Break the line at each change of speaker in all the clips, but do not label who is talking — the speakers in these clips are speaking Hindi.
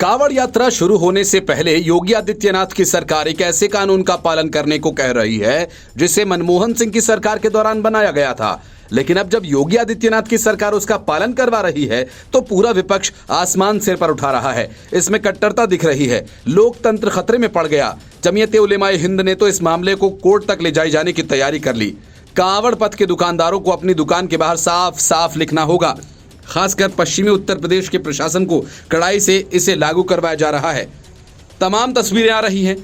कांवड़ यात्रा शुरू होने से पहले योगी आदित्यनाथ की सरकार एक ऐसे कानून का पालन करने को कह रही है जिसे मनमोहन सिंह की सरकार के दौरान बनाया गया था। लेकिन अब जब योगी आदित्यनाथ की सरकार उसका पालन करवा रही है तो पूरा विपक्ष आसमान सिर पर उठा रहा है। इसमें कट्टरता दिख रही है, लोकतंत्र खतरे में पड़ गया। जमीयत उलेमाए हिंद ने तो इस मामले को कोर्ट तक ले जाए जाने की तैयारी कर ली। कांवड़ पथ के दुकानदारों को अपनी दुकान के बाहर साफ साफ लिखना होगा। खासकर पश्चिमी उत्तर प्रदेश के प्रशासन को कड़ाई से इसे लागू करवाया जा रहा है। तमाम तस्वीरें आ रही हैं,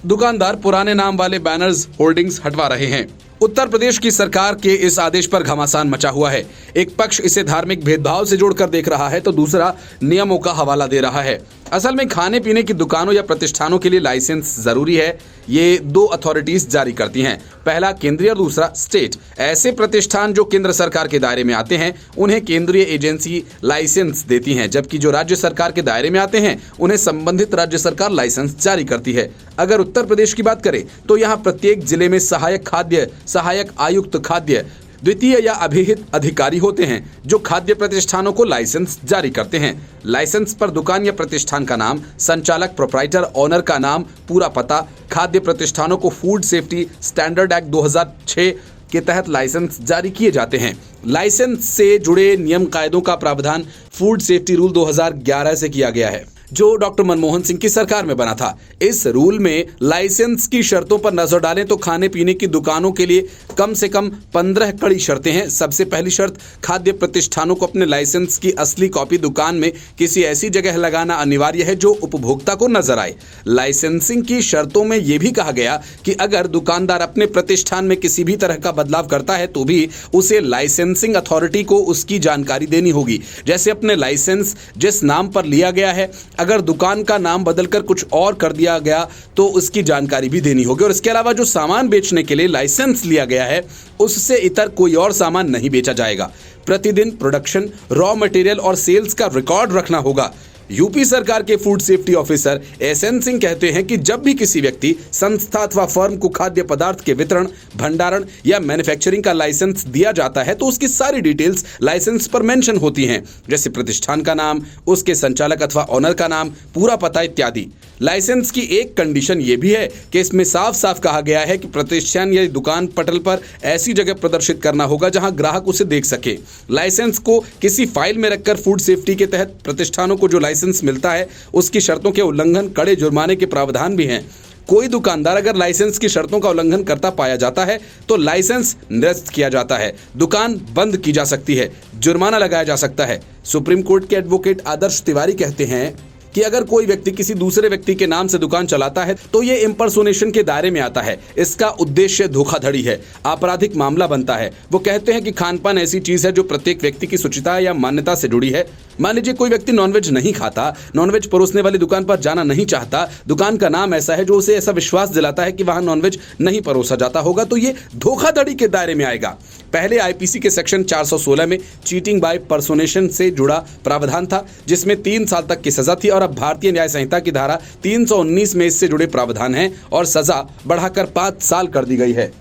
दुकानदार पुराने नाम वाले बैनर्स होर्डिंग्स हटवा रहे हैं। उत्तर प्रदेश की सरकार के इस आदेश पर घमासान मचा हुआ है। एक पक्ष इसे धार्मिक भेदभाव से जोड़कर देख रहा है तो दूसरा नियमों का हवाला दे रहा है। असल में खाने पीने की दुकानों या प्रतिष्ठानों के लिए लाइसेंस जरूरी है। ये दो अथॉरिटीज जारी करती हैं, पहला केंद्रीय और दूसरा स्टेट। ऐसे प्रतिष्ठान जो केंद्र सरकार के दायरे में आते हैं उन्हें केंद्रीय एजेंसी लाइसेंस देती हैं, जबकि जो राज्य सरकार के दायरे में आते हैं उन्हें संबंधित राज्य सरकार लाइसेंस जारी करती है। अगर उत्तर प्रदेश की बात करें तो यहाँ प्रत्येक जिले में सहायक आयुक्त खाद्य, द्वितीय या अभिहित अधिकारी होते हैं जो खाद्य प्रतिष्ठानों को लाइसेंस जारी करते हैं। लाइसेंस पर दुकान या प्रतिष्ठान का नाम, संचालक प्रोप्राइटर, ऑनर का नाम, पूरा पता। खाद्य प्रतिष्ठानों को फूड सेफ्टी स्टैंडर्ड एक्ट 2006 के तहत लाइसेंस जारी किए जाते हैं। लाइसेंस से जुड़े नियम कायदों का प्रावधान फूड सेफ्टी रूल 2011 से किया गया है, जो डॉक्टर मनमोहन सिंह की सरकार में बना था। इस रूल में लाइसेंस की शर्तों पर नजर डालें तो खाने पीने की दुकानों के लिए कम से कम 15 कड़ी शर्तें हैं। सबसे पहली शर्त, खाद्य प्रतिष्ठानों को अपने लाइसेंस की असली कॉपी दुकान में किसी ऐसी जगह लगाना अनिवार्य है जो उपभोक्ता को नजर आए। लाइसेंसिंग की शर्तों में यह भी कहा गया कि अगर दुकानदार अपने प्रतिष्ठान में किसी भी तरह का बदलाव करता है तो भी उसे लाइसेंसिंग अथॉरिटी को उसकी जानकारी देनी होगी। जैसे अपने लाइसेंस जिस नाम पर लिया गया है, अगर दुकान का नाम बदलकर कुछ और कर दिया गया तो उसकी जानकारी भी देनी होगी। और इसके अलावा जो सामान बेचने के लिए लाइसेंस लिया गया है उससे इतर कोई और सामान नहीं बेचा जाएगा। प्रतिदिन प्रोडक्शन, रॉ मटेरियल और सेल्स का रिकॉर्ड रखना होगा। यूपी सरकार के food safety officer S N Singh कहते हैं कि जब भी किसी व्यक्ति, संस्था अथवा फर्म को खाद्य पदार्थ के वितरण, भंडारण या मैन्युफैक्चरिंग का लाइसेंस दिया जाता है तो उसकी सारी डिटेल्स लाइसेंस पर मेंशन होती हैं, जैसे प्रतिष्ठान का नाम, उसके संचालक अथवा ऑनर का नाम, पूरा पता इत्यादि। लाइसेंस की एक कंडीशन ये भी है कि इसमें साफ साफ कहा गया है कि प्रतिष्ठान या दुकान पटल पर ऐसी जगह प्रदर्शित करना होगा जहां ग्राहक उसे देख सके। लाइसेंस को किसी फाइल में रखकर फूड सेफ्टी के तहत प्रतिष्ठानों को जो लाइसेंस मिलता है उसकी शर्तों के उल्लंघन कड़े जुर्माने के प्रावधान भी हैं। कोई दुकानदार अगर लाइसेंस की शर्तों का उल्लंघन करता पाया जाता है तो लाइसेंस निरस्त किया जाता है, दुकान बंद की जा सकती है, जुर्माना लगाया जा सकता है। सुप्रीम कोर्ट के एडवोकेट आदर्श तिवारी कहते हैं कि अगर कोई व्यक्ति किसी दूसरे व्यक्ति के नाम से दुकान चलाता है तो ये इम्पर्सोनेशन के दायरे में आता है। इसका उद्देश्य धोखाधड़ी है, आपराधिक मामला बनता है। वो कहते हैं कि खानपान ऐसी चीज है जो प्रत्येक व्यक्ति की शुचिता या मान्यता से जुड़ी है। मान लीजिए कोई व्यक्ति नॉनवेज नहीं खाता, नॉनवेज परोसने वाली दुकान पर जाना नहीं चाहता, दुकान का नाम ऐसा है जो उसे ऐसा विश्वास दिलाता है कि वहां नॉनवेज नहीं परोसा जाता होगा, तो ये धोखाधड़ी के दायरे में आएगा। पहले आईपीसी के सेक्शन 416 में चीटिंग बाय पर्सोनेशन से जुड़ा प्रावधान था जिसमें 3 साल तक की सजा थी, और अब भारतीय न्याय संहिता की धारा 319 में इससे जुड़े प्रावधान हैं और सजा बढ़ाकर 5 साल कर दी गई है।